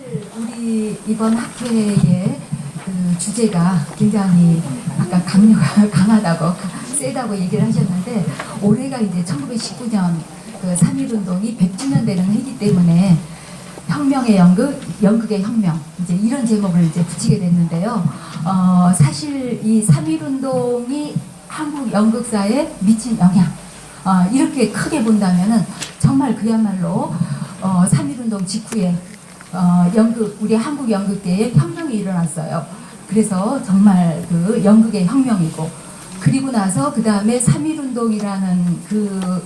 사실 우리 이번 학회의 그 주제가 굉장히 아까 강요가 강하다고 세다고 얘기를 하셨는데, 올해가 이제 1919년 그 3.1운동이 100주년 되는 해이기 때문에 혁명의 연극, 연극의 혁명, 이제 이런 제목을 이제 붙이게 됐는데요. 사실 이 3.1운동이 한국 연극사에 미친 영향, 이렇게 크게 본다면은 정말 그야말로 3.1운동 직후에 우리 한국 연극계에 혁명이 일어났어요. 그래서 정말 그 연극의 혁명이고, 그리고 나서 그 다음에 3.1운동이라는 그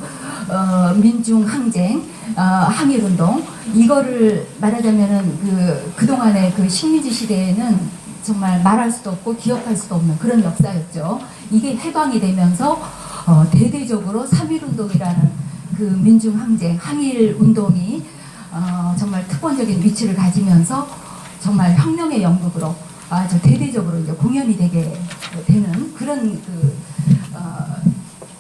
민중항쟁, 항일운동, 이거를 말하자면은 그동안의 그 식민지 시대에는 정말 말할 수도 없고 기억할 수도 없는 그런 역사였죠. 이게 해방이 되면서 대대적으로 3.1운동이라는 그 민중항쟁, 항일운동이 정말 특권적인 위치를 가지면서 정말 혁명의 연극으로 아주 대대적으로 이제 공연이 되게 되는 그런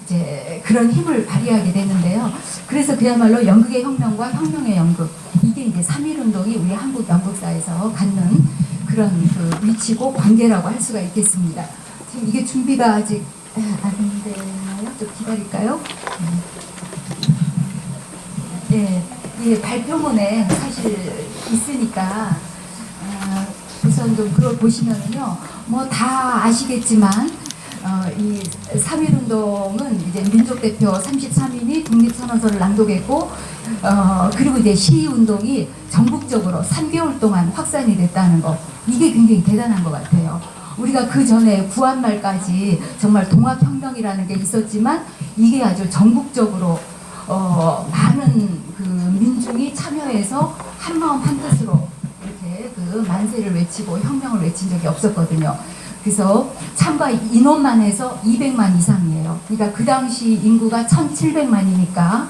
이제 그런 힘을 발휘하게 되는데요. 그래서 그야말로 연극의 혁명과 혁명의 연극, 이게 이제 3.1운동이 우리 한국 연극사에서 갖는 그런 그 위치고 관계라고 할 수가 있겠습니다. 지금 이게 준비가 아직 안 되나요? 좀 기다릴까요? 네, 이 발표문에 사실 있으니까 우선 좀 그걸 보시면은요, 뭐 다 아시겠지만 이 3.1운동은 이제 민족대표 33인이 독립선언서를 낭독했고, 그리고 이제 시위운동이 전국적으로 3개월 동안 확산이 됐다는 거, 이게 굉장히 대단한 것 같아요. 우리가 그 전에 구한말까지 정말 동학혁명이라는 게 있었지만, 이게 아주 전국적으로 많은 그 민중이 참여해서 한마음 한뜻으로 이렇게 그 만세를 외치고 혁명을 외친 적이 없었거든요. 그래서 참가 인원만 해서 200만 이상이에요. 그러니까 그 당시 인구가 1700만이니까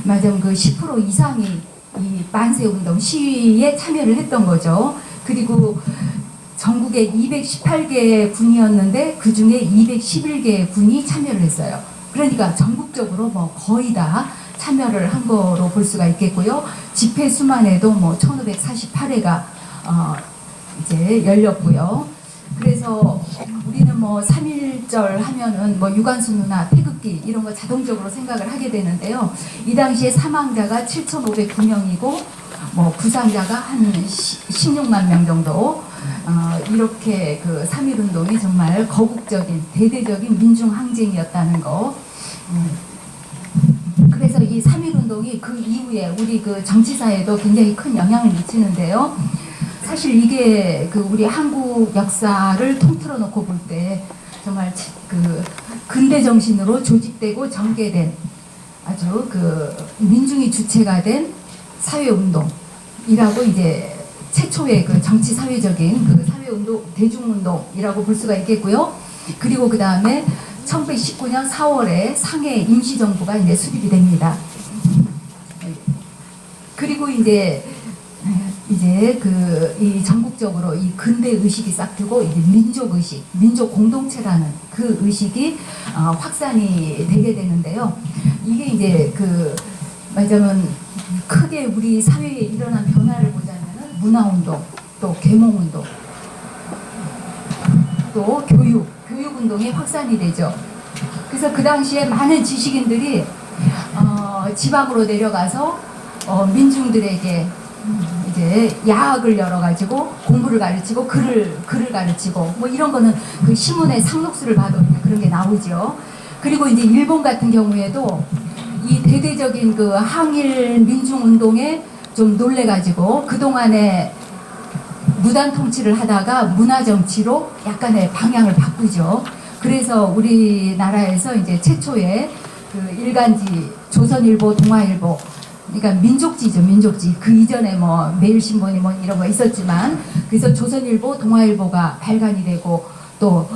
맞아 그 10% 이상이 이 만세운동 시위에 참여를 했던 거죠. 그리고 전국에 218개 군이었는데 그 중에 211개 군이 참여를 했어요. 그러니까 전국적으로 뭐 거의 다 참여를 한 거로 볼 수가 있겠고요. 집회 수만 해도 뭐 1548회가 이제 열렸고요. 그래서 우리는 뭐 3.1절 하면은 뭐 유관순 누나 태극기 이런 거 자동적으로 생각을 하게 되는데요. 이 당시에 사망자가 7,509명이고 뭐 부상자가 한 16만 명 정도, 이렇게 그 3.1운동이 정말 거국적인 대대적인 민중항쟁이었다는 거. 그래서 이 3.1운동이 그 이후에 우리 그 정치사에도 굉장히 큰 영향을 미치는데요. 사실 이게 그 우리 한국 역사를 통틀어 놓고 볼 때 정말 그 근대 정신으로 조직되고 전개된 아주 그 민중이 주체가 된 사회운동이라고 이제 최초의 그 정치 사회적인 그 사회운동, 대중운동이라고 볼 수가 있겠고요. 그리고 그 다음에 1919년 4월에 상해 임시정부가 이제 수립이 됩니다. 그리고 이제 이 전국적으로 이 근대 의식이 싹 트고 이제 민족 의식, 민족 공동체라는 그 의식이 확산이 되게 되는데요. 이게 이제 그 말하자면 크게 우리 사회에 일어난 변화를 보자면은 문화운동, 또 계몽운동, 또 교육운동이 확산이 되죠. 그래서 그 당시에 많은 지식인들이 지방으로 내려가서 민중들에게 이제 야학을 열어가지고 공부를 가르치고 글을 가르치고 뭐 이런 거는 그 신문에 상록수를 봐도 그런 게 나오죠. 그리고 이제 일본 같은 경우에도 이 대대적인 그 항일 민중운동에 좀 놀래가지고 그동안에 무단 통치를 하다가 문화정치로 약간의 방향을 바꾸죠. 그래서 우리나라에서 이제 최초의 그 일간지 조선일보, 동아일보, 그러니까 민족지죠, 민족지. 그 이전에 뭐 매일신문이 뭐 이런 거 있었지만, 그래서 조선일보, 동아일보가 발간이 되고, 또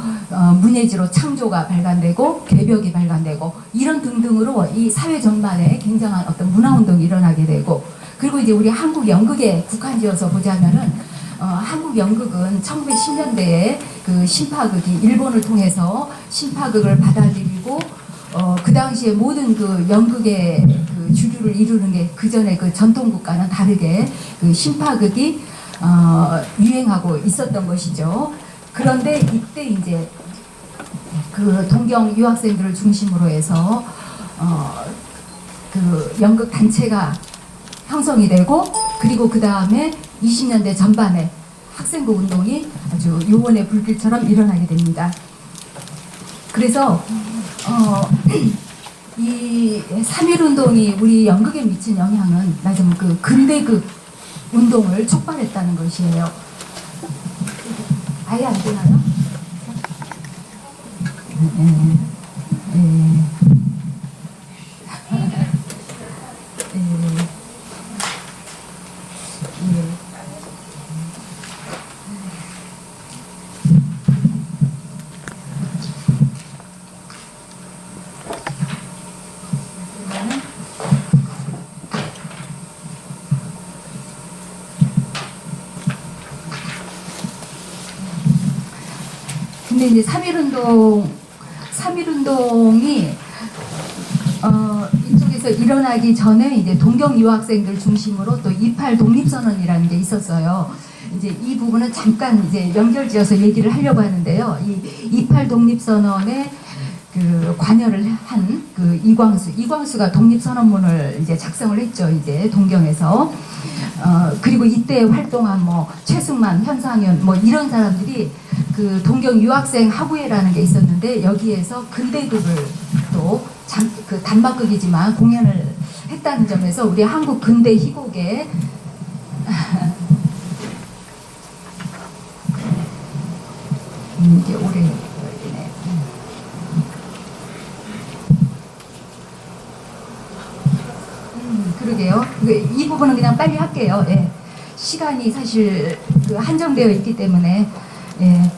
문예지로 창조가 발간되고, 개벽이 발간되고, 이런 등등으로 이 사회 전반에 굉장한 어떤 문화운동이 일어나게 되고, 그리고 이제 우리 한국 연극에 국한지어서 보자면은 한국 연극은 1910년대에 그 신파극이 일본을 통해서 신파극을 받아들이고, 그 당시에 모든 그 연극의 그 주류를 이루는 게 그 전에 그 전통국가는 다르게 그 신파극이 유행하고 있었던 것이죠. 그런데 이때 이제 그 동경 유학생들을 중심으로 해서 그 연극 단체가 형성이 되고, 그리고 그 다음에 20년대 전반에 학생부 운동이 아주 요원의 불길처럼 일어나게 됩니다. 그래서 이 3.1운동이 우리 연극에 미친 영향은 말하자면 그 근대극 운동을 촉발했다는 것이에요. 아예 안 되나요? 근데 이제 3.1운동이 이쪽에서 일어나기 전에 이제 동경 유학생들 중심으로 또 28 독립선언이라는 게 있었어요. 이제 이 부분은 잠깐 이제 연결지어서 얘기를 하려고 하는데요. 이 28 독립선언에 그 관여를 한 그 이광수가 독립선언문을 이제 작성을 했죠. 이제 동경에서. 그리고 이때 활동한 뭐 최승만, 현상현 뭐 이런 사람들이 그 동경 유학생 학우회라는 게 있었는데, 여기에서 근대극을 또 그 단막극이지만 공연을 했다는 점에서 우리 한국 근대 희곡의 이게 오래 걸리네. 그러게요. 이 부분은 그냥 빨리 할게요. 예. 시간이 사실 그 한정되어 있기 때문에. 예.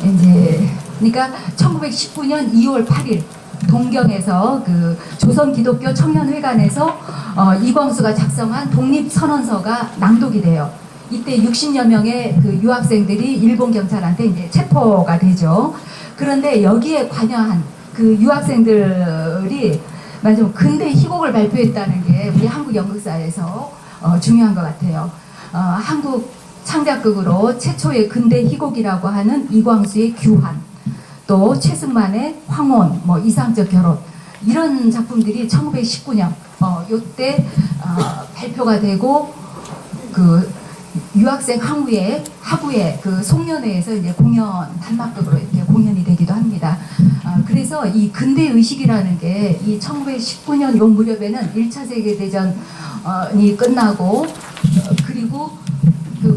이제 그러니까 1919년 2월 8일 동경에서 그 조선기독교 청년회관에서 이광수가 작성한 독립선언서가 낭독이 돼요. 이때 60여 명의 그 유학생들이 일본 경찰한테 이제 체포가 되죠. 그런데 여기에 관여한 그 유학생들이 말하자면 근대 희곡을 발표했다는 게 우리 한국 연극사에서 중요한 것 같아요. 한국 창작극으로 최초의 근대 희곡이라고 하는 이광수의 규환, 또 최승만의 황혼, 뭐 이상적 결혼, 이런 작품들이 1919년 요때 발표가 되고, 그 유학생 학우회 그 송년회에서 이제 공연 단막극으로 이렇게 공연이 되기도 합니다. 그래서 이 근대 의식이라는 게 이 1919년 요 무렵에는 1차 세계 대전이 끝나고, 그리고 그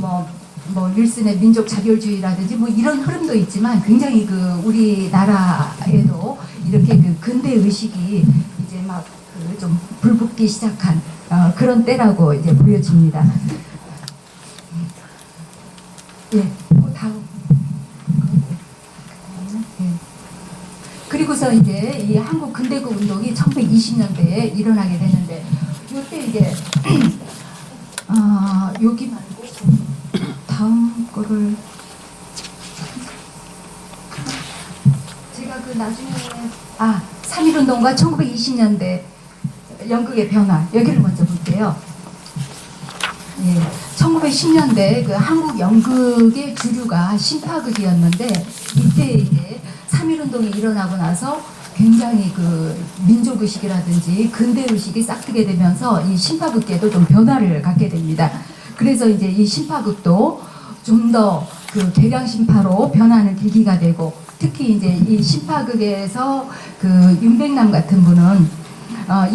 뭐 윌슨의 민족 자결주의라든지 뭐 이런 흐름도 있지만, 굉장히 그 우리나라에도 이렇게 그 근대 의식이 이제 막 그 좀 불붙기 시작한 그런 때라고 이제 보여집니다. 예, 다음. 예. 그리고서 이제 이 한국 근대극 운동이 1920년대에 일어나게 되는데, 이때 이제 여기 말고 다음 거를 제가 그 나중에 3.1운동과 1920년대 연극의 변화, 여기를 먼저 볼게요. 예, 1910년대 그 한국 연극의 주류가 신파극이었는데, 이때 이제 3.1운동이 일어나고 나서 굉장히 그 민족의식이라든지 근대의식이 싹트게 되면서 이 신파극계도 좀 변화를 갖게 됩니다. 그래서 이제 이 신파극도 좀 더 그 개량신파로 변하는 계기가 되고, 특히 이제 이 신파극에서 그 윤백남 같은 분은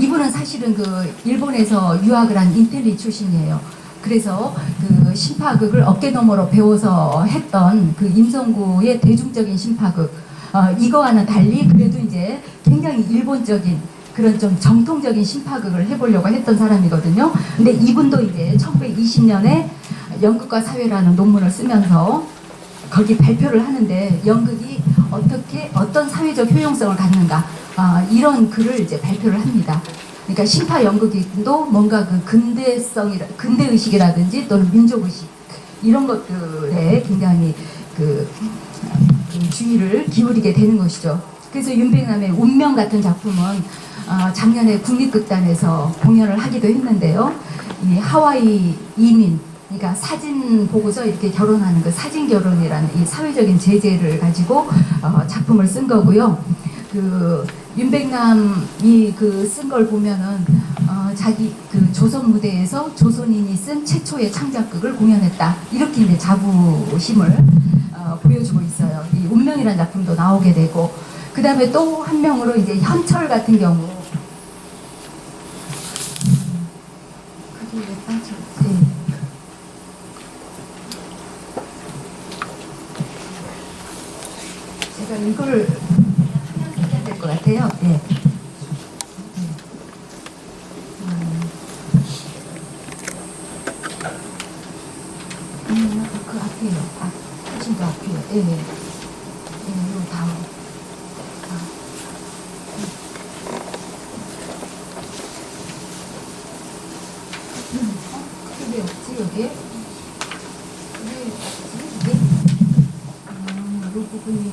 이분은 사실은 그 일본에서 유학을 한 인텔리 출신이에요. 그래서 그 신파극을 어깨너머로 배워서 했던 그 임성구의 대중적인 신파극, 이거와는 달리 그래도 이제 굉장히 일본적인 그런 좀 정통적인 신파극을 해보려고 했던 사람이거든요. 근데 이분도 이제 1920년에 연극과 사회라는 논문을 쓰면서 거기 발표를 하는데, 연극이 어떤 사회적 효용성을 갖는가, 이런 글을 이제 발표를 합니다. 그러니까 신파 연극도 뭔가 그 근대의식이라든지 또는 민족의식, 이런 것들에 굉장히 그 주의를 기울이게 되는 것이죠. 그래서 윤백남의 운명 같은 작품은 작년에 국립극단에서 공연을 하기도 했는데요. 이 하와이 이민 그러니까 사진 보고서 이렇게 결혼하는 그 사진 결혼이라는 이 사회적인 제재를 가지고 작품을 쓴 거고요. 그 윤백남이 그 쓴 걸 보면은 자기 그 조선 무대에서 조선인이 쓴 최초의 창작극을 공연했다, 이렇게 이제 자부심을 보여주고 있어요. 이 운명이라는 작품도 나오게 되고, 그 다음에 또 한 명으로 이제 현철 같은 경우, 그게 왜 빠졌지? 제가 이걸 하면서 해야 될 것 같아요. 네. 그 앞이에요. 훨씬 더 앞이에요. 예, 예. 예, 요 다음. 그게 왜 없지, 여기에? 왜 없지, 이게? 이 부분이.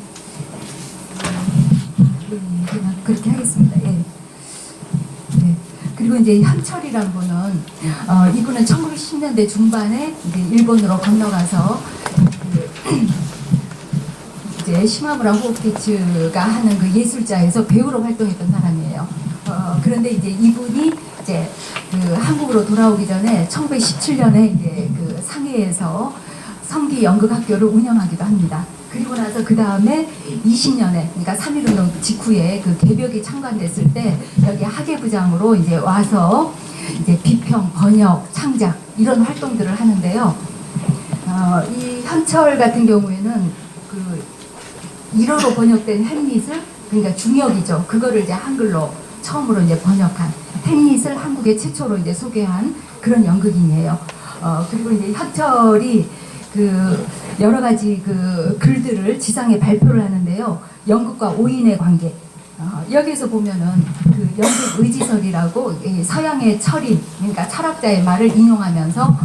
그냥 그렇게 하겠습니다. 예. 네. 그리고 이제 현철이라는 분은, 이분은 1910년대 중반에 이제 일본으로 건너가서, 이제 시마무라 호흡기츠가 하는 그 예술자에서 배우로 활동했던 사람이에요. 그런데 이제 이분이 이제 그 한국으로 돌아오기 전에 1917년에 이제 그 상해에서 성기 연극학교를 운영하기도 합니다. 그리고 나서 그 다음에 20년에, 그러니까 3.1운동 직후에 그 개벽이 창간됐을 때 여기 학예부장으로 이제 와서 이제 비평, 번역, 창작 이런 활동들을 하는데요. 이 현철 같은 경우에는 그 1어로 번역된 햄릿을, 그러니까 중역이죠. 그거를 이제 한글로 처음으로 이제 번역한 햄릿을 한국에 최초로 이제 소개한 그런 연극인이에요. 그리고 이제 현철이 그 여러 가지 그 글들을 지상에 발표를 하는데요. 연극과 오인의 관계. 여기서 보면은 그 연극 의지설이라고 서양의 철인, 그러니까 철학자의 말을 인용하면서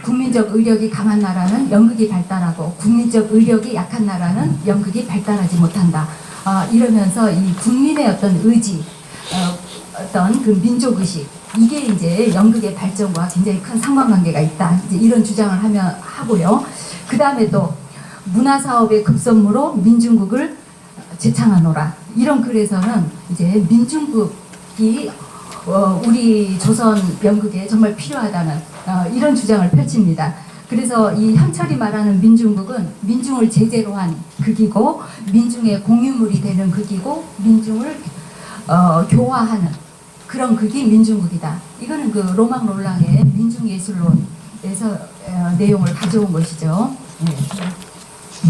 국민적 의력이 강한 나라는 연극이 발달하고 국민적 의력이 약한 나라는 연극이 발달하지 못한다. 이러면서 이 국민의 어떤 의지, 어떤 그 민족의식, 이게 이제 연극의 발전과 굉장히 큰 상관관계가 있다, 이제 이런 주장을 하고요. 그 다음에 또 문화사업의 급선무로 민중극을 재창하노라, 이런 글에서는 이제 민중극이 우리 조선 연극에 정말 필요하다는 이런 주장을 펼칩니다. 그래서 이 현철이 말하는 민중극은 민중을 제재로 한 극이고, 민중의 공유물이 되는 극이고, 민중을 교화하는 그런 극이 민중극이다. 이거는 그 로망 롤랑의 민중예술론에서 내용을 가져온 것이죠. 네.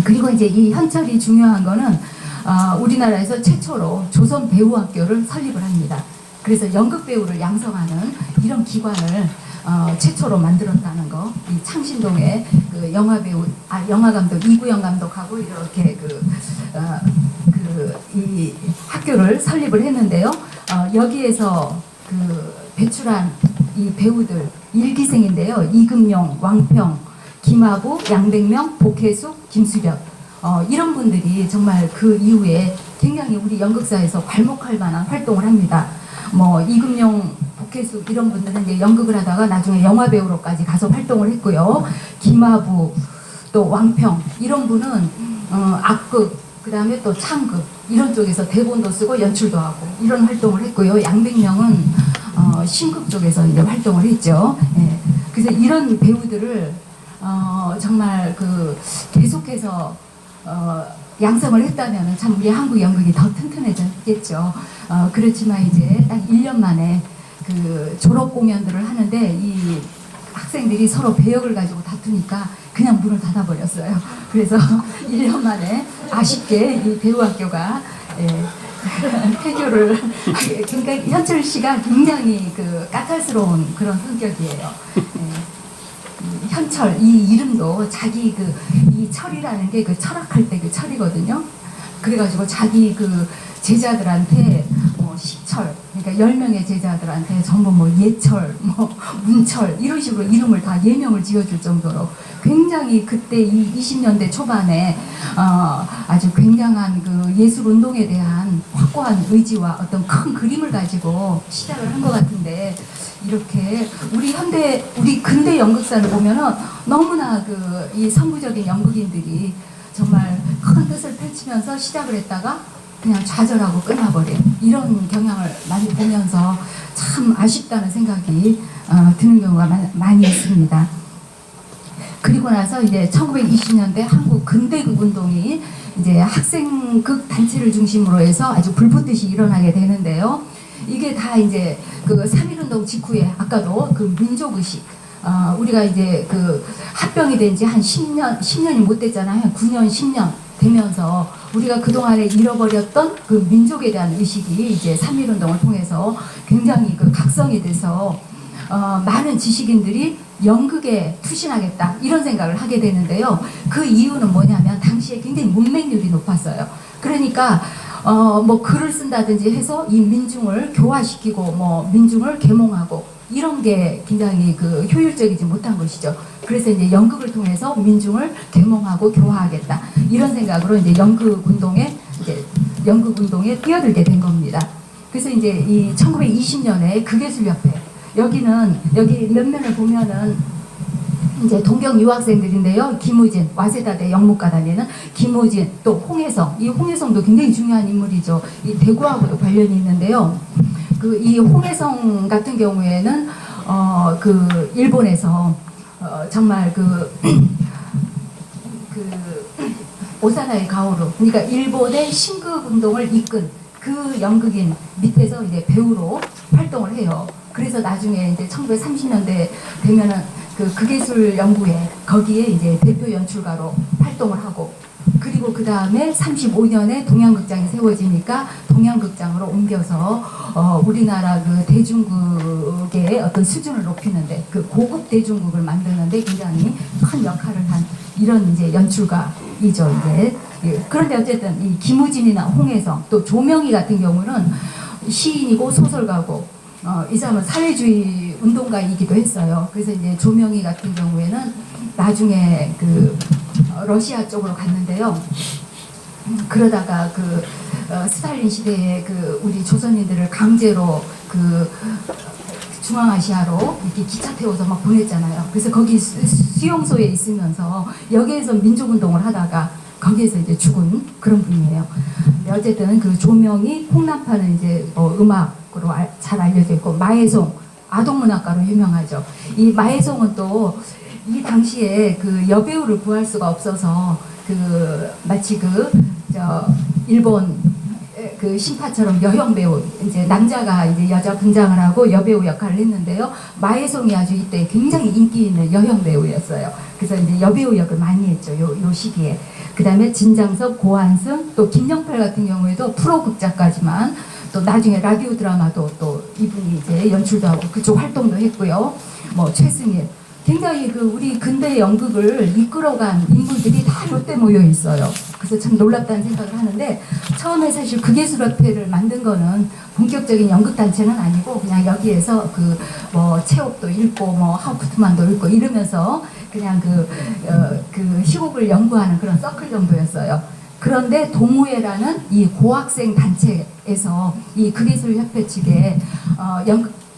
그리고 이제 이 현철이 중요한 거는 우리나라에서 최초로 조선 배우학교를 설립을 합니다. 그래서 연극 배우를 양성하는 이런 기관을 최초로 만들었다는 거. 이 창신동에 그 영화 배우, 영화 감독 이구영 감독하고 이렇게 이 학교를 설립을 했는데요. 여기에서 그 배출한 이 배우들 일기생인데요. 이금용, 왕평, 김하부, 양백명, 복혜숙, 김수련, 이런 분들이 정말 그 이후에 굉장히 우리 연극사에서 괄목할 만한 활동을 합니다. 뭐 이금용, 복혜숙 이런 분들은 이제 연극을 하다가 나중에 영화 배우로까지 가서 활동을 했고요. 김하부, 또 왕평 이런 분은 악극, 그 다음에 또 창극 이런 쪽에서 대본도 쓰고 연출도 하고 이런 활동을 했고요. 양백명은 신극 쪽에서 이제 활동을 했죠. 예. 그래서 이런 배우들을 정말 그 계속해서 양성을 했다면 참 우리 한국 연극이 더 튼튼해졌겠죠. 그렇지만 이제 딱 1년 만에 그 졸업 공연들을 하는데 이 학생들이 서로 배역을 가지고 다투니까 그냥 문을 닫아버렸어요. 그래서 1년 만에 아쉽게 이 배우학교가 폐교를 그러니까 현철 씨가 굉장히 그 까탈스러운 그런 성격이에요. 현철 이 이름도 자기 이 철이라는 게 그 철학할 때 그 철이거든요. 그래가지고 자기 그 제자들한테 뭐 식철, 그러니까 10명의 제자들한테 전부 뭐 예철, 뭐 문철 이런 식으로 이름을 다 예명을 지어줄 정도로 굉장히 그때 이 20년대 초반에 아주 굉장한 그 예술 운동에 대한 확고한 의지와 어떤 큰 그림을 가지고 시작을 한 것 같은데, 이렇게 우리 근대 연극사를 보면은 너무나 그 이 선구적인 연극인들이 정말 큰 뜻을 펼치면서 시작을 했다가 그냥 좌절하고 끝나버린 이런 경향을 많이 보면서 참 아쉽다는 생각이 드는 경우가 많이 있습니다. 그리고 나서 이제 1920년대 한국 근대극 운동이 이제 학생극 단체를 중심으로 해서 아주 불붙듯이 일어나게 되는데요. 이게 다 이제 그 3.1운동 직후에 아까도 그 민족의식, 우리가 이제 그 합병이 된 지 한 10년이 못 됐잖아요. 9년, 10년 되면서 우리가 그동안에 잃어버렸던 그 민족에 대한 의식이 이제 3.1운동을 통해서 굉장히 그 각성이 돼서 많은 지식인들이 연극에 투신하겠다 이런 생각을 하게 되는데요. 그 이유는 뭐냐면 당시에 굉장히 문맹률이 높았어요. 그러니까 뭐 글을 쓴다든지 해서 이 민중을 교화시키고 뭐 민중을 계몽하고 이런 게 굉장히 그 효율적이지 못한 것이죠. 그래서 이제 연극을 통해서 민중을 계몽하고 교화하겠다 이런 생각으로 이제 연극 운동에 뛰어들게 된 겁니다. 그래서 이제 이 1920년에 극예술협회, 여기 몇 면을 보면은 이제 동경 유학생들인데요. 김우진, 와세다대 영문과 다니는 김우진, 또 홍혜성. 이 홍혜성도 굉장히 중요한 인물이죠. 이 대구하고도 관련이 있는데요. 그 이 홍혜성 같은 경우에는 그 일본에서 정말 그 오사나이 가오루, 그러니까 일본의 신극 운동을 이끈 그 연극인 밑에서 이제 배우로 활동을 해요. 그래서 나중에 이제 1930년대 되면은 그 극예술 연구회 거기에 이제 대표 연출가로 활동을 하고, 그리고 그 다음에 35년에 동양극장이 세워지니까 동양극장으로 옮겨서 우리나라 그 대중극의 어떤 수준을 높이는데, 그 고급 대중극을 만드는데 굉장히 큰 역할을 한 이런 이제 연출가이죠. 이제 그런데 어쨌든 이 김우진이나 홍혜성, 또 조명희 같은 경우는 시인이고 소설가고 이 사람은 사회주의 운동가이기도 했어요. 그래서 이제 조명희 같은 경우에는 나중에 그 러시아 쪽으로 갔는데요. 그러다가 그 스탈린 시대에 그 우리 조선인들을 강제로 그 중앙아시아로 이렇게 기차 태워서 막 보냈잖아요. 그래서 거기 수용소에 있으면서 여기에서 민족운동을 하다가 거기에서 이제 죽은 그런 분이에요. 어쨌든 그 조명이 홍남파는 이제 음악으로 잘 알려져 있고, 마혜송 아동문학가로 유명하죠. 이 마혜송은 또 이 당시에 그 여배우를 구할 수가 없어서 그 마치 일본 그 신파처럼 여형 배우, 이제 남자가 이제 여자 분장을 하고 여배우 역할을 했는데요. 마혜송이 아주 이때 굉장히 인기 있는 여형 배우였어요. 그래서 이제 여배우 역을 많이 했죠. 요 시기에. 그 다음에 진장섭, 고한승, 또 김영팔 같은 경우에도 프로 극작가지만 또 나중에 라디오 드라마도 또 이분이 이제 연출도 하고 그쪽 활동도 했고요. 뭐 최승일, 굉장히 그 우리 근대 연극을 이끌어간 인물들이 다 이때 모여 있어요. 그래서 참 놀랍다는 생각을 하는데, 처음에 사실 극예술협회를 만든 거는 본격적인 연극 단체는 아니고 그냥 여기에서 그 뭐 체업도 읽고 뭐 하우프트만도 읽고 이러면서 그냥 그 희곡을 연구하는 그런 서클 정도였어요. 그런데 동우회라는 이 고학생 단체에서 이 극예술협회 측에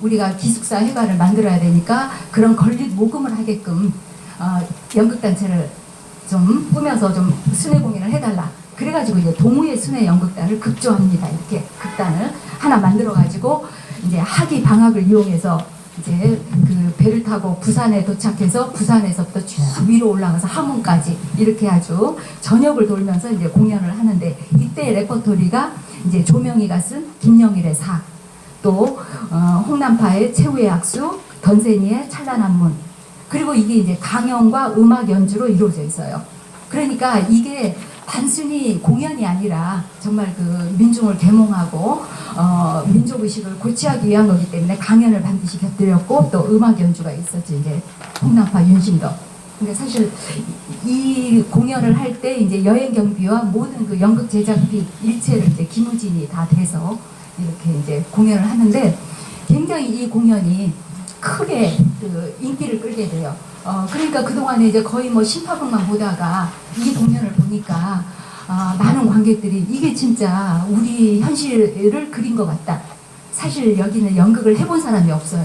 우리가 기숙사 회관을 만들어야 되니까 그런 건립 모금을 하게끔 연극단체를 좀 꾸며서 좀 순회 공연을 해달라. 그래가지고 이제 동우회 순회 연극단을 급조합니다. 이렇게 극단을 하나 만들어가지고 이제 학기 방학을 이용해서 이제 그 배를 타고 부산에 도착해서 부산에서부터 쭉 위로 올라가서 함흥까지 이렇게 아주 전역을 돌면서 이제 공연을 하는데, 이때 레퍼토리가 이제 조명희가 쓴 김영일의 사, 또 홍남파의 최후의 악수, 던세니의 찬란한 문, 그리고 이게 이제 강연과 음악 연주로 이루어져 있어요. 그러니까 이게 단순히 공연이 아니라 정말 그 민중을 계몽하고 민족의식을 고취하기 위한 거기 때문에 강연을 반드시 곁들였고, 또 음악 연주가 있었지, 이제 홍남파 윤심덕. 근데 사실 이 공연을 할 때 이제 여행 경비와 모든 그 연극 제작비 일체를 이제 김우진이 다 대서 이렇게 이제 공연을 하는데 굉장히 이 공연이 크게 그 인기를 끌게 돼요. 그러니까 그동안에 이제 거의 뭐 심파극만 보다가 이 공연을 보니까 많은 관객들이 이게 진짜 우리 현실을 그린 것 같다. 사실 여기는 연극을 해본 사람이 없어요.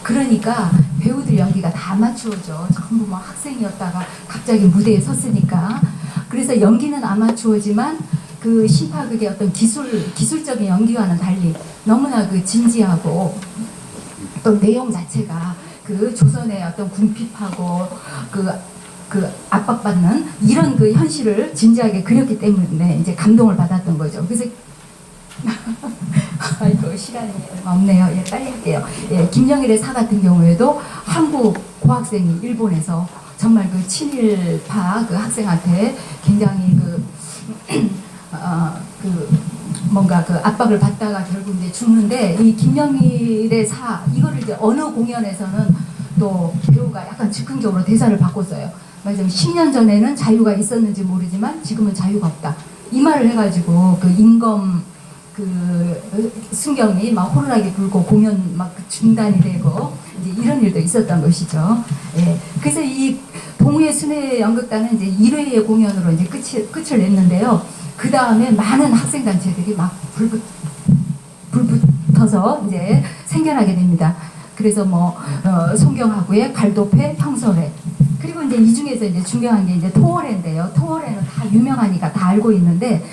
그러니까 배우들 연기가 다 아마추어죠. 전부 뭐 학생이었다가 갑자기 무대에 섰으니까. 그래서 연기는 아마추어지만 그 심파극의 어떤 기술적인 연기와는 달리 너무나 그 진지하고 또 내용 자체가 그 조선의 어떤 궁핍하고 그 압박받는 이런 그 현실을 진지하게 그렸기 때문에 이제 감동을 받았던 거죠. 그래서 아이고 시간이 얼마 없네요. 예, 빨리 할게요. 예, 김영일의 사 같은 경우에도 한국 고학생이 일본에서 정말 그 친일파 그 학생한테 굉장히 뭔가 그 압박을 받다가 결국 이제 죽는데 이 김영일의 사 이거를 이제 어느 공연에서는 또 배우가 약간 즉흥적으로 대사를 바꿨어요. 말하자면 10년 전에는 자유가 있었는지 모르지만 지금은 자유가 없다. 이 말을 해가지고 그 임검 그 순경이 막 호루라기 불고 공연 막 중단이 되고 이제 이런 일도 있었던 것이죠. 예. 그래서 이 동우의 순회 연극단은 이제 1회의 공연으로 이제 끝을 냈는데요. 그 다음에 많은 학생 단체들이 막 불붙어서 이제 생겨나게 됩니다. 그래서 뭐 송경하구의 갈도패, 형설회. 그리고 이제 이 중에서 이제 중요한 게 이제 토월회인데요. 토월회는 다 유명하니까 다 알고 있는데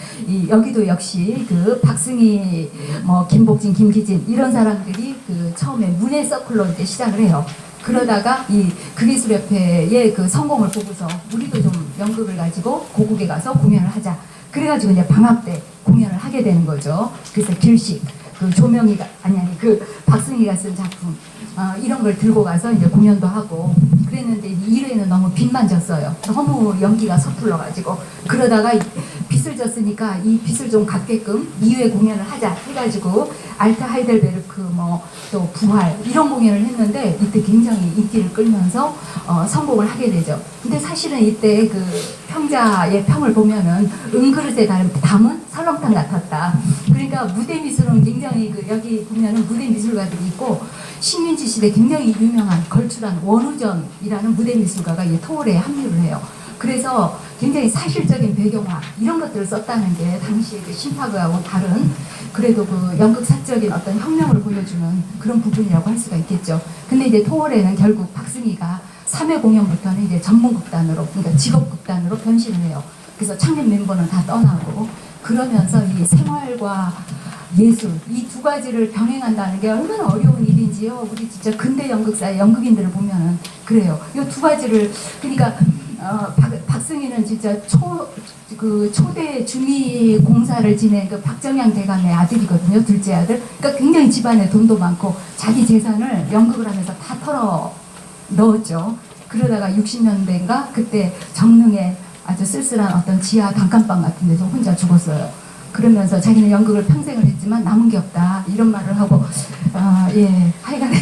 여기도 역시 그 박승희, 뭐 김복진, 김기진 이런 사람들이 그 처음에 문예 서클로 이제 시작을 해요. 그러다가 이 극예술협회의 그 성공을 보고서 우리도 좀 연극을 가지고 고국에 가서 공연을 하자. 그래가지고 이제 방학 때 공연을 하게 되는 거죠. 그래서 길식, 그 조명이가 아니 그 박승희가 쓴 작품 이런 걸 들고 가서 이제 공연도 하고 그랬는데 1회는 너무 빚만 졌어요. 너무 연기가 서툴러가지고 그러다가 빚을 졌으니까 이 빚을 좀 갚게끔 2회 공연을 하자 해가지고 알트 하이델베르크 뭐 또 부활 이런 공연을 했는데 이때 굉장히 인기를 끌면서 성공을 하게 되죠. 근데 사실은 이때 그 평자의 평을 보면은 은그릇에 담은 설렁탕 같았다. 그러니까 무대 미술은 굉장히 그 여기 보면은 무대 미술가들이 있고 식민지 시대 굉장히 유명한 걸출한 원우전이라는 무대 미술가가 이 토월에 합류를 해요. 그래서 굉장히 사실적인 배경화 이런 것들을 썼다는 게 당시에 그 심파극하고 다른 그래도 그 연극사적인 어떤 혁명을 보여주는 그런 부분이라고 할 수가 있겠죠. 근데 이제 토월에는 결국 박승희가 3회 공연부터는 이제 전문극단으로 그러니까 직업극단으로 변신을 해요. 그래서 청년 멤버는 다 떠나고 그러면서 이 생활과 예술 이 두 가지를 병행한다는 게 얼마나 어려운 일인지요. 우리 진짜 근대 연극사의 연극인들을 보면은 그래요. 이 두 가지를 그러니까 박승희는 진짜 초대 주미 공사를 지낸 그 박정양 대감의 아들이거든요. 둘째 아들. 그러니까 굉장히 집안에 돈도 많고 자기 재산을 연극을 하면서 다 털어 넣었죠. 그러다가 60년대인가 그때 정릉에 아주 쓸쓸한 어떤 지하 단칸방 같은 데서 혼자 죽었어요. 그러면서 자기는 연극을 평생을 했지만 남은 게 없다 이런 말을 하고 예 하여간에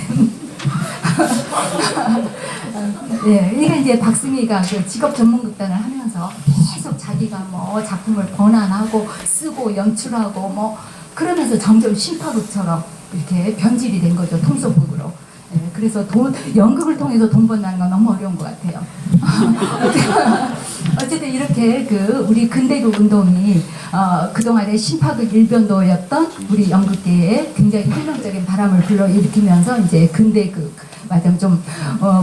예 그러니까 이제 박승희가 그 직업 전문극단을 하면서 계속 자기가 뭐 작품을 번안하고 쓰고 연출하고 뭐 그러면서 점점 심파극처럼 이렇게 변질이 된 거죠. 통속극으로. 예, 그래서 연극을 통해서 돈 번다는 건 너무 어려운 것 같아요. 어쨌든 이렇게 그 우리 근대극 운동이 그동안의 심파극 일변도였던 우리 연극계에 굉장히 혁명적인 바람을 불러일으키면서 이제 근대극 맞아 좀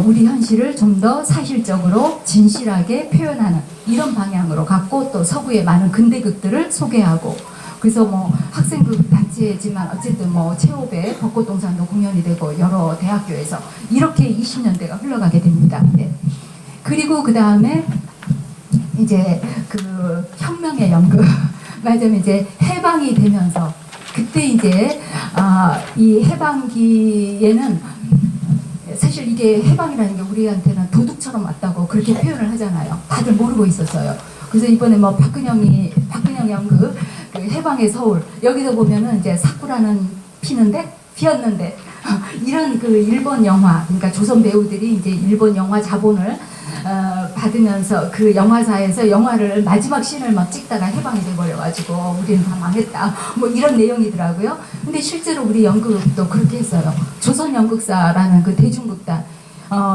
우리 현실을 좀 더 사실적으로 진실하게 표현하는 이런 방향으로 갔고 또 서구의 많은 근대극들을 소개하고 그래서 뭐 학생극 단체지만 어쨌든 뭐 체홉에 벚꽃동산도 공연이 되고 여러 대학교에서 이렇게 20년대가 흘러가게 됩니다. 네. 그리고 그 다음에 이제 그 혁명의 연극 말하자면 이제 해방이 되면서 그때 이제 이 해방기에는 사실 이게 해방이라는 게 우리한테는 도둑처럼 왔다고 그렇게 표현을 하잖아요. 다들 모르고 있었어요. 그래서 이번에 뭐 박근영 연극 그 해방의 서울 여기서 보면은 이제 사쿠라는 피었는데 이런 그 일본 영화 그러니까 조선 배우들이 이제 일본 영화 자본을 받으면서 그 영화사에서 영화를 마지막 씬을 막 찍다가 해방이 돼버려가지고 우리는 다 망했다 뭐 이런 내용이더라고요. 근데 실제로 우리 연극도 그렇게 했어요. 조선연극사라는 그 대중극단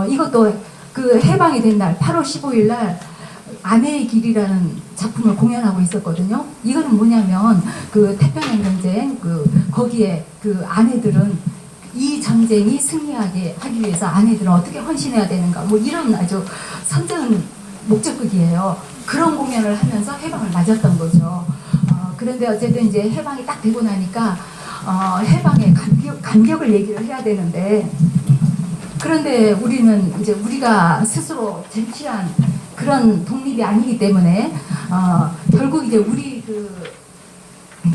이것도 그 해방이 된 날 8월 15일 날 아내의 길이라는 작품을 공연하고 있었거든요. 이거는 뭐냐면 그 태평양 전쟁 거기에 그 아내들은 이 전쟁이 승리하게 하기 위해서 아내들은 어떻게 헌신해야 되는가 뭐 이런 아주 선전 목적극이에요. 그런 공연을 하면서 해방을 맞았던 거죠. 그런데 어쨌든 이제 해방이 딱 되고 나니까 해방의 간격을 얘기를 해야 되는데, 그런데 우리는 이제 우리가 스스로 쟁취한 그런 독립이 아니기 때문에 결국 이제 우리 그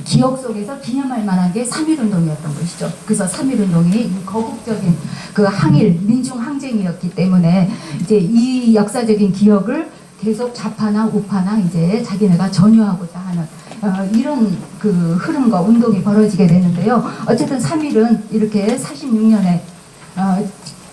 기억 속에서 기념할 만한 게 3.1운동이었던 것이죠. 그래서 3.1운동이 거국적인 그 항일, 민중 항쟁이었기 때문에 이제 이 역사적인 기억을 계속 좌파나 우파나 이제 자기네가 전유하고자 하는 이런 그 흐름과 운동이 벌어지게 되는데요. 어쨌든 3.1은 이렇게 46년에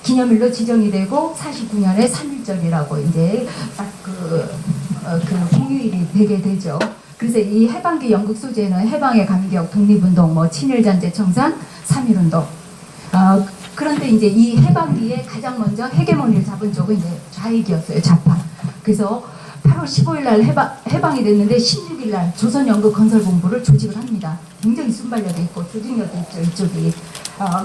기념일로 지정이 되고 49년에 3.1절이라고 이제 딱 그 공휴일이 되게 되죠. 그래서 이 해방기 연극 소재는 해방의 감격, 독립운동, 뭐 친일잔재 청산, 3.1운동. 그런데 이제 이 해방기에 가장 먼저 헤게모니를 잡은 쪽은 이제 좌익이었어요, 좌파. 그래서 8월 15일 날 해방이 됐는데 16일 날 조선연극건설본부를 조직을 합니다. 굉장히 순발력이 있고 조직력이 있죠, 이쪽이.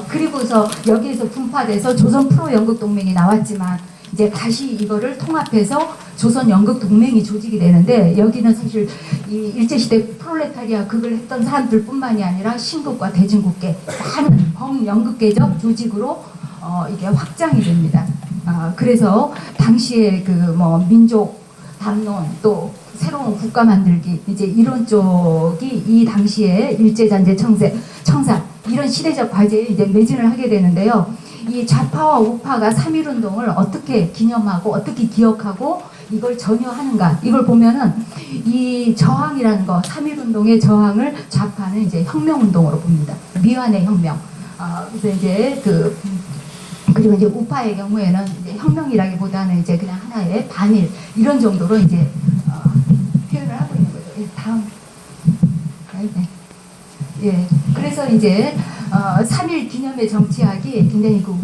그리고서 여기에서 분파돼서 조선 프로연극동맹이 나왔지만 이제 다시 이거를 통합해서 조선연극동맹이 조직이 되는데, 여기는 사실 이 일제시대 프롤레타리아 극을 했던 사람들뿐만이 아니라 신극과 대중극계 많은 범연극계적 조직으로 이게 확장이 됩니다. 그래서 당시에 그 뭐 민족 담론 또 새로운 국가 만들기 이제 이런 쪽이 이 당시에 일제잔재 청산 이런 시대적 과제에 이제 매진을 하게 되는데요. 이 좌파와 우파가 3.1운동을 어떻게 기념하고 어떻게 기억하고 이걸 전유하는가, 이걸 보면은 이 저항이라는 거, 3.1운동의 저항을 좌파는 이제 혁명운동으로 봅니다. 미완의 혁명. 그래서 이제 그리고 이제 우파의 경우에는 이제 혁명이라기보다는 이제 그냥 하나의 반일 이런 정도로 이제 표현을 하고 있는 거죠. 예, 다음. 네. 예, 그래서 이제 3.1 기념의 정치학이 굉장히 그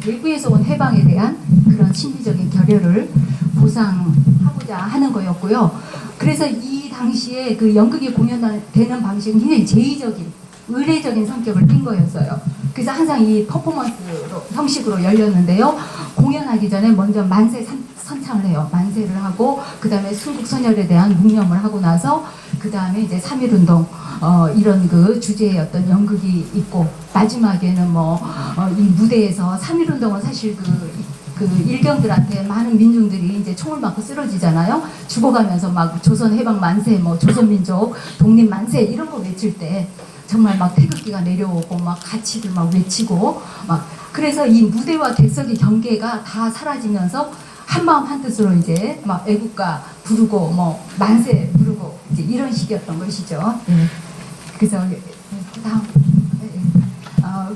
외부에서 온 해방에 대한 그런 심리적인 결여를 보상하고자 하는 거였고요. 그래서 이 당시에 그 연극이 공연되는 방식은 굉장히 제의적인, 의례적인 성격을 띈 거였어요. 그래서 항상 이 퍼포먼스 형식으로 열렸는데요. 공연하기 전에 먼저 만세 선창을 해요. 만세를 하고 그 다음에 순국선열에 대한 묵념을 하고 나서 그 다음에 이제 3.1운동 이런 그 주제의 어떤 연극이 있고, 마지막에는 이 무대에서 3.1운동은 사실 그 일경들한테 많은 민중들이 이제 총을 맞고 쓰러지잖아요. 죽어가면서 막 조선 해방 만세, 뭐 조선민족 독립 만세 이런 거 외칠 때 정말 막 태극기가 내려오고 막 가치들 막 외치고 막, 그래서 이 무대와 객석의 경계가 다 사라지면서 한마음 한뜻으로 이제 막 애국가 부르고 뭐 만세 부르고 이제 이런 식이었던 것이죠. 네. 그래서 다음.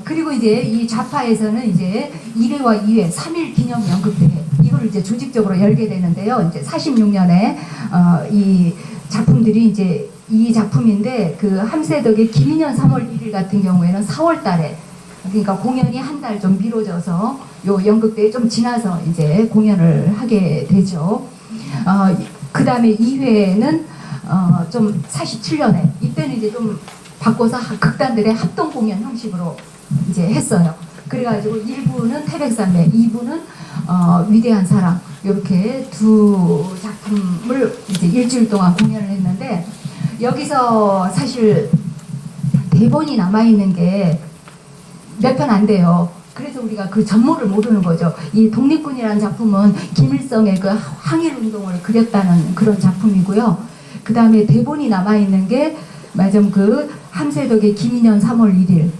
그리고 이제 이 좌파에서는 이제 1회와 2회 3.1 기념 연극대회 이걸 이제 조직적으로 열게 되는데요. 이제 46년에 이 작품들이 이제 이 작품인데 그 함세덕의 김인년 3월 1일 같은 경우에는 4월 달에, 그러니까 공연이 한 달 좀 미뤄져서 요 연극대회 좀 지나서 이제 공연을 하게 되죠. 그 다음에 2회는 좀 47년에 이때는 이제 좀 바꿔서 극단들의 합동 공연 형식으로 이제 했어요. 그래가지고 1부는 태백산맥, 2부는 위대한 사랑 이렇게 두 작품을 이제 일주일 동안 공연을 했는데, 여기서 사실 대본이 남아있는 게 몇 편 안 돼요. 그래서 우리가 그 전모를 모르는 거죠. 이 독립군이라는 작품은 김일성의 그 항일운동을 그렸다는 그런 작품이고요. 그 다음에 대본이 남아있는 게 마침 그 함세덕의 김인년 3월 1일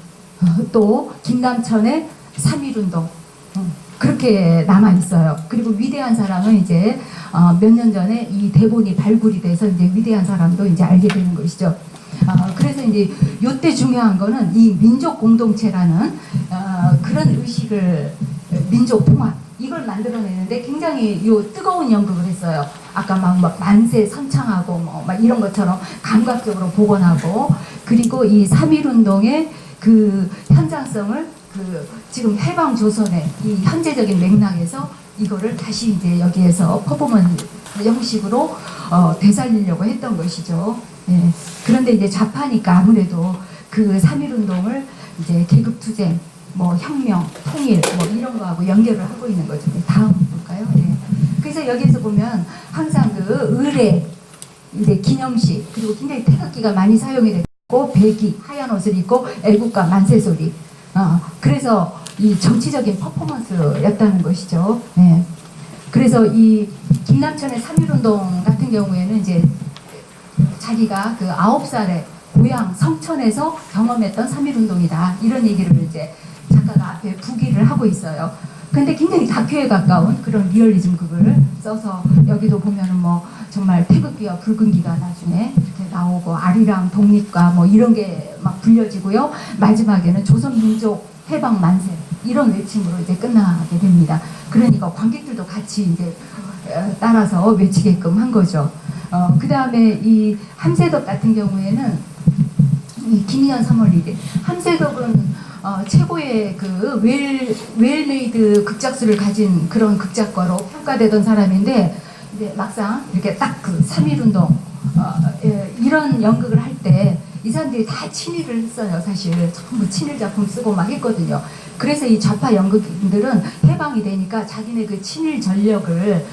또 김남천의 3.1운동 그렇게 남아있어요. 그리고 위대한 사람은 이제 몇 년 전에 이 대본이 발굴이 돼서 이제 위대한 사람도 이제 알게 되는 것이죠. 그래서 이제 요때 중요한 거는 이 민족 공동체라는 그런 의식을, 민족 통합 이걸 만들어내는데 굉장히 요 뜨거운 연극을 했어요. 아까 막 만세 선창하고 뭐 막 이런 것처럼 감각적으로 복원하고, 그리고 이 3.1운동의 그 현장성을 그 지금 해방 조선의 이 현재적인 맥락에서 이거를 다시 이제 여기에서 퍼포먼스 형식으로 되살리려고 했던 것이죠. 예. 그런데 이제 좌파니까 아무래도 그 3.1운동을 이제 계급투쟁, 뭐 혁명, 통일 뭐 이런 거하고 연결을 하고 있는 거죠. 다음 볼까요? 네. 그래서 여기에서 보면 항상 그 의례, 이제 기념식, 그리고 굉장히 태극기가 많이 사용이 됐고, 배기, 하얀 옷을 입고 애국가 만세 소리. 그래서 이 정치적인 퍼포먼스였다는 것이죠. 네. 그래서 이 김남천의 3.1운동 같은 경우에는 이제 자기가 그 9살에 고향 성천에서 경험했던 3.1운동이다. 이런 얘기를 이제 작가가 앞에 부기를 하고 있어요. 근데 굉장히 다큐에 가까운 그런 리얼리즘 극을 써서 여기도 보면은 뭐 정말 태극기와 붉은기가 나중에 이렇게 나오고 아리랑 독립가 뭐 이런 게 막 불려지고요. 마지막에는 조선민족 해방 만세 이런 외침으로 이제 끝나게 됩니다. 그러니까 관객들도 같이 이제 따라서 외치게끔 한 거죠. 그 다음에 이 함세덕 같은 경우에는 이 김희연 3월 1일 함세덕은 최고의 그 웰메이드 극작수를 가진 그런 극작가로 평가되던 사람인데, 이제 막상 이렇게 딱 그 3.1운동 이런 연극을 할 때 이 사람들이 다 친일을 했어요. 사실 전부 친일 작품 쓰고 막 했거든요. 그래서 이 좌파 연극인들은 해방이 되니까 자기네 그 친일 전력을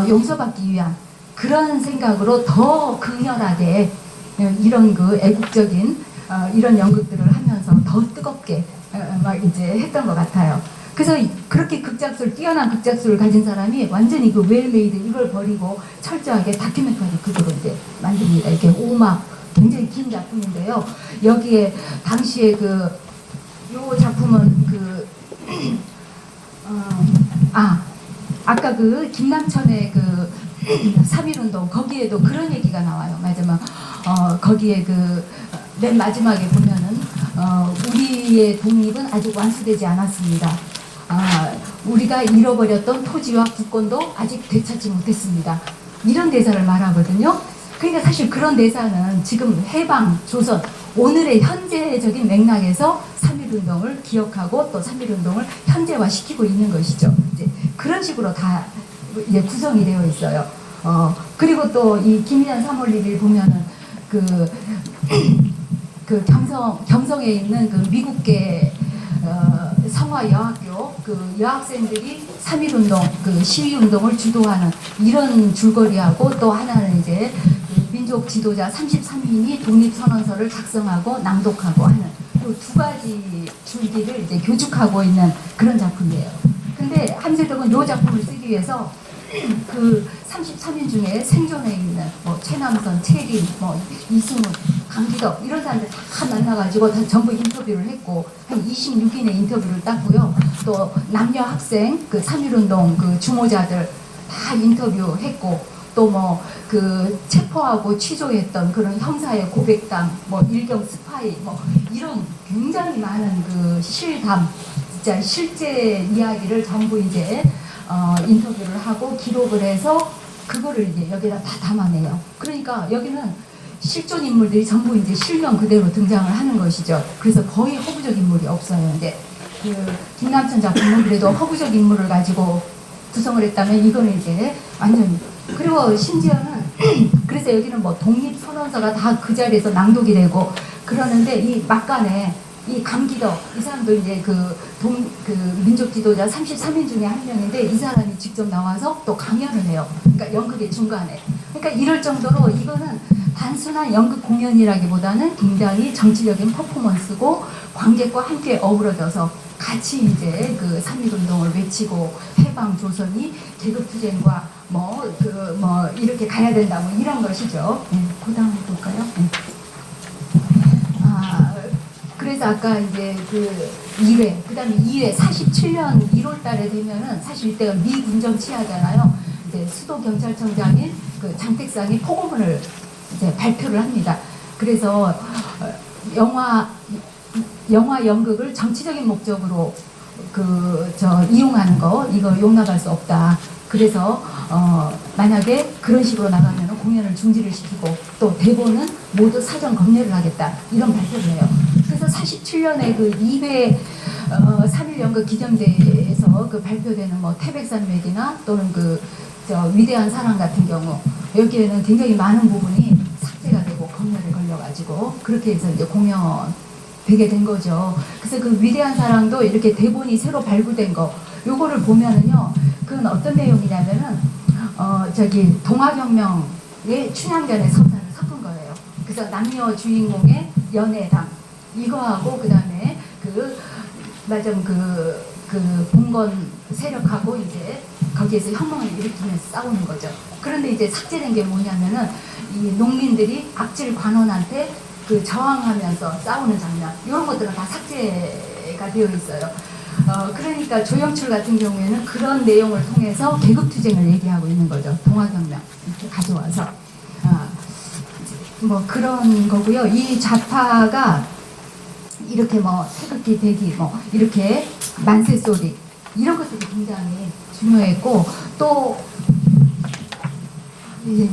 용서받기 위한 그런 생각으로 더 극렬하게 이런 그 애국적인 이런 연극들을 하면서 더 뜨겁게 막 이제 했던 것 같아요. 그래서 그렇게 극작술, 뛰어난 극작술을 가진 사람이 완전히 그 웰메이드 이걸 버리고 철저하게 다큐멘터리 극으로 이제 만듭니다. 이렇게 5막 굉장히 긴 작품인데요. 여기에 당시에 요 작품은 아까 그 김남천의 그 3.1운동 거기에도 그런 얘기가 나와요. 맞으면 거기에 그 맨 마지막에 보면은 우리의 독립은 아직 완수되지 않았습니다. 우리가 잃어버렸던 토지와 국권도 아직 되찾지 못했습니다. 이런 대사를 말하거든요. 그러니까 사실 그런 대사는 지금 해방, 조선, 오늘의 현재적인 맥락에서 3.1운동을 기억하고 또 3.1운동을 현재화시키고 있는 것이죠. 이제 그런 식으로 다 이제 구성이 되어 있어요. 그리고 또 이 김희연 3월 1일 보면은 그 경성에 있는 그 미국계 성화 여학교 그 여학생들이 3.1운동 그 시위운동을 주도하는 이런 줄거리하고, 또 하나는 이제 그 민족 지도자 33인이 독립선언서를 작성하고 낭독하고 하는 그 두 가지 줄기를 이제 교축하고 있는 그런 작품이에요. 근데 함세덕은 이 작품을 쓰기 위해서 그 33인 중에 생존해 있는 뭐 최남선, 최린, 뭐 이승훈, 강기덕 이런 사람들 다 만나가지고 다 전부 인터뷰를 했고, 한 26인의 인터뷰를 땄고요. 또 남녀 학생 그 3.1운동 그 주모자들 다 인터뷰했고, 또 뭐 그 체포하고 취조했던 그런 형사의 고백담, 뭐 일경 스파이 뭐 이런 굉장히 많은 그 실담, 진짜 실제 이야기를 전부 이제 인터뷰를 하고 기록을 해서 그거를 이제 여기다 다 담아내요. 그러니까 여기는 실존 인물들이 전부 이제 실명 그대로 등장을 하는 것이죠. 그래서 거의 허구적 인물이 없어요. 근데 그 김남천 작품은 그래도 허구적 인물을 가지고 구성을 했다면 이거는 이제 완전히, 그리고 심지어는 그래서 여기는 뭐 독립선언서가 다 그 자리에서 낭독이 되고 그러는데, 이 막간에 이 강기덕 이 사람도 이제 그 민족 지도자 33인 중에 한 명인데, 이 사람이 직접 나와서 또 강연을 해요. 그러니까 연극의 중간에. 그러니까 이럴 정도로 이거는 단순한 연극 공연이라기보다는 굉장히 정치적인 퍼포먼스고, 관객과 함께 어우러져서 같이 이제 그 3.1운동을 외치고 해방 조선이 계급투쟁과 뭐 이렇게 가야 된다 뭐 이런 것이죠. 네, 그 다음 볼까요? 네. 그래서 아까 이제 그 2회, 그 다음에 2회 47년 1월 달에 되면은 사실 이때가 미군정 치하잖아요. 이제 수도경찰청장인 그 장택상이 포고문을 이제 발표를 합니다. 그래서 영화 연극을 정치적인 목적으로 이용하는 거 이거 용납할 수 없다. 그래서 만약에 그런 식으로 나가면 공연을 중지를 시키고 또 대본은 모두 사전 검열을 하겠다 이런 발표를 해요. 그래서 47년에 그 2회 3일 연극 기념대회에서 그 발표되는 뭐 태백산맥이나 또는 위대한 사랑 같은 경우 여기에는 굉장히 많은 부분이 삭제가 되고 검열에 걸려가지고 그렇게 해서 이제 공연 되게 된 거죠. 그래서 그 위대한 사랑도 이렇게 대본이 새로 발굴된 거 요거를 보면은요 그건 어떤 내용이냐면은 동아혁명의 춘향전의 서사를 섞은 거예요. 그래서 남녀 주인공의 연애담 이거하고 그다음에 봉건 세력하고 이제 거기에서 혁명을 일으키면서 싸우는 거죠. 그런데 이제 삭제된 게 뭐냐면은 이 농민들이 악질 관원한테 저항하면서 싸우는 장면 이런 것들은 다 삭제가 되어 있어요. 그러니까 조영출 같은 경우에는 그런 내용을 통해서 계급투쟁을 얘기하고 있는 거죠. 동아혁명 이렇게 가져와서 뭐 그런 거고요. 이 좌파가 이렇게 뭐 태극기 대기 뭐 이렇게 만세 소리 이런 것들이 굉장히 중요했고 또 이제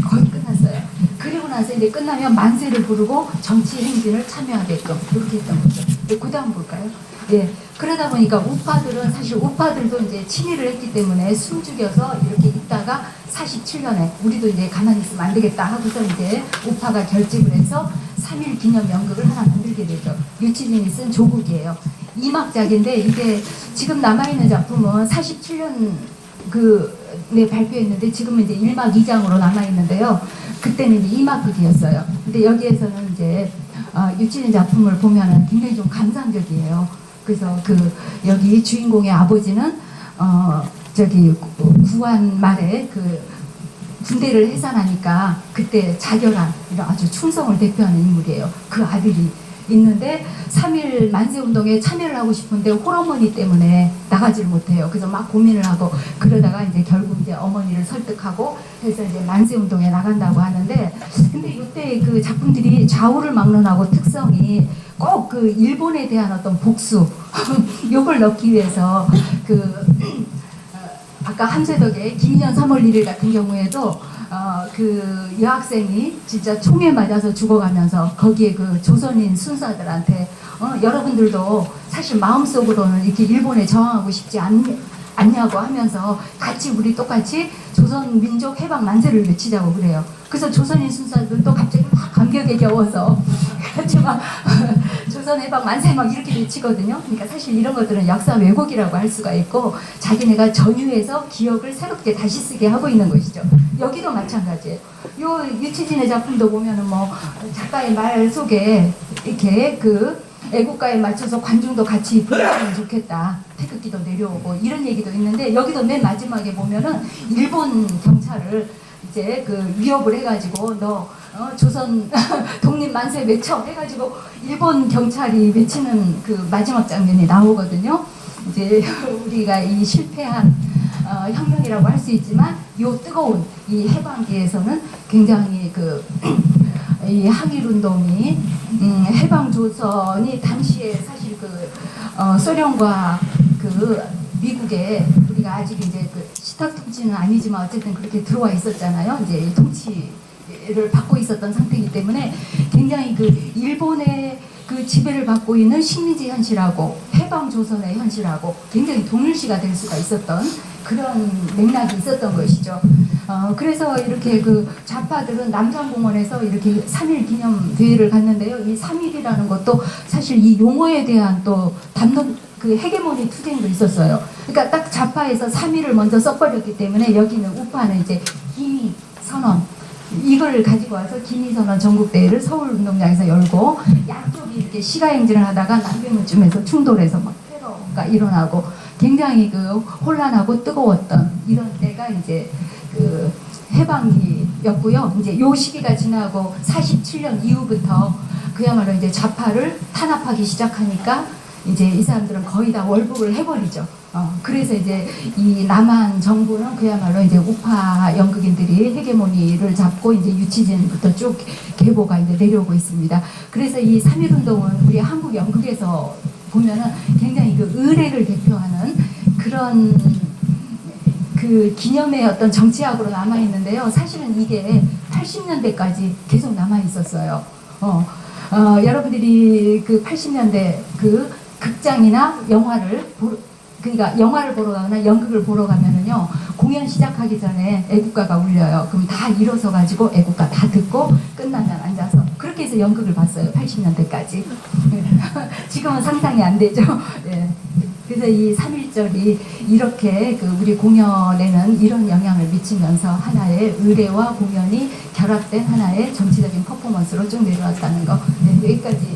거의 끝났어요. 그리고 나서 이제 끝나면 만세를 부르고 정치 행진을 참여하게끔 이렇게 했던 거죠. 그 다음 볼까요? 예. 그러다 보니까 우파들은 사실 우파들도 이제 친일을 했기 때문에 숨죽여서 이렇게 있다가 47년에 우리도 이제 가만히 있으면 안 되겠다 하고서 이제 우파가 결집을 해서 3.1 기념 연극을 하나 만들게 되죠. 유치진이 쓴 조국이에요. 2막작인데 이게 지금 남아있는 작품은 47년 발표했는데 지금은 이제 1막 2장으로 남아있는데요. 그때는 이제 2막극이었어요. 근데 여기에서는 이제 유치진 작품을 보면은 굉장히 좀 감상적이에요. 그래서 여기 주인공의 아버지는 구한 말에 군대를 해산하니까 그때 자결한 이런 아주 충성을 대표하는 인물이에요. 그 아들이 있는데 3.1 만세운동에 참여를 하고 싶은데 홀어머니 때문에 나가지를 못해요. 그래서 막 고민을 하고 그러다가 이제 결국 이제 어머니를 설득하고 해서 이제 만세운동에 나간다고 하는데 근데 이때 그 작품들이 좌우를 막론하고 특성이 꼭 일본에 대한 어떤 복수 요걸 넣기 위해서 아까 함세덕의 김인현 3월 1일 같은 경우에도 여학생이 진짜 총에 맞아서 죽어가면서 거기에 조선인 순사들한테 여러분들도 사실 마음속으로는 이렇게 일본에 저항하고 싶지 않냐고 하면서 같이 우리 똑같이 조선 민족 해방 만세를 외치자고 그래요. 그래서 조선인 순사들도 갑자기 막 감격에 겨워서 같이 막 조선 해방 만세 막 이렇게 외치거든요. 그러니까 사실 이런 것들은 역사 왜곡이라고 할 수가 있고 자기네가 전유해서 기억을 새롭게 다시 쓰게 하고 있는 것이죠. 여기도 마찬가지예요. 요 유치진의 작품도 보면은 뭐 작가의 말 속에 이렇게 애국가에 맞춰서 관중도 같이 불러주면 좋겠다. 태극기도 내려오고 이런 얘기도 있는데 여기도 맨 마지막에 보면은 일본 경찰을 이제 위협을 해가지고 너 조선 독립 만세 외쳐 해가지고 일본 경찰이 외치는 마지막 장면이 나오거든요. 이제 우리가 이 실패한 혁명이라고 할 수 있지만 요 뜨거운 이 해방기에서는 굉장히 이 항일운동이 해방조선이 당시에 사실 소련과 미국에 우리가 아직 이제 시탁 통치는 아니지만 어쨌든 그렇게 들어와 있었잖아요. 이제 통치를 받고 있었던 상태이기 때문에 굉장히 일본의 지배를 받고 있는 식민지 현실하고 해방조선의 현실하고 굉장히 동일시가 될 수가 있었던 그런 맥락이 있었던 것이죠. 그래서 이렇게 좌파들은 남산공원에서 이렇게 3.1 기념대회를 갔는데요. 이 3.1이라는 것도 사실 이 용어에 대한 또 담론 헤게모니 투쟁도 있었어요. 그러니까 딱 좌파에서 3.1을 먼저 써버렸기 때문에 여기는 우파는 이제 기미선언 이걸 가지고 와서 기미선언 전국대회를 서울운동장에서 열고 양쪽이 이렇게 시가행진을 하다가 남대문쯤에서 충돌해서 막 테러가 일어나고 굉장히 혼란하고 뜨거웠던 이런 때가 이제 해방기였고요. 이제 요 시기가 지나고 47년 이후부터 그야말로 이제 좌파를 탄압하기 시작하니까 이제 이 사람들은 거의 다 월북을 해버리죠. 그래서 이제 이 남한 정부는 그야말로 이제 우파 연극인들이 헤게모니를 잡고 이제 유치진부터 쭉 계보가 이제 내려오고 있습니다. 그래서 이 3.1 운동은 우리 한국 연극에서 보면은 굉장히 그 의례를 대표하는 그런 그 기념의 어떤 정치학으로 남아 있는데요. 사실은 이게 80년대까지 계속 남아 있었어요. 여러분들이 그 80년대 그 극장이나 그러니까 영화를 보러 가거나 연극을 보러 가면은요, 공연 시작하기 전에 애국가가 울려요. 그럼 다 일어서 가지고 애국가 다 듣고 끝나면 앉아서 그렇게 해서 연극을 봤어요. 80년대까지. 지금은 상상이 안 되죠. 예. 그래서 이 3.1절이 이렇게 그 우리 공연에는 이런 영향을 미치면서 하나의 의례와 공연이 결합된 하나의 정치적인 퍼포먼스로 쭉 내려왔다는 거. 네, 여기까지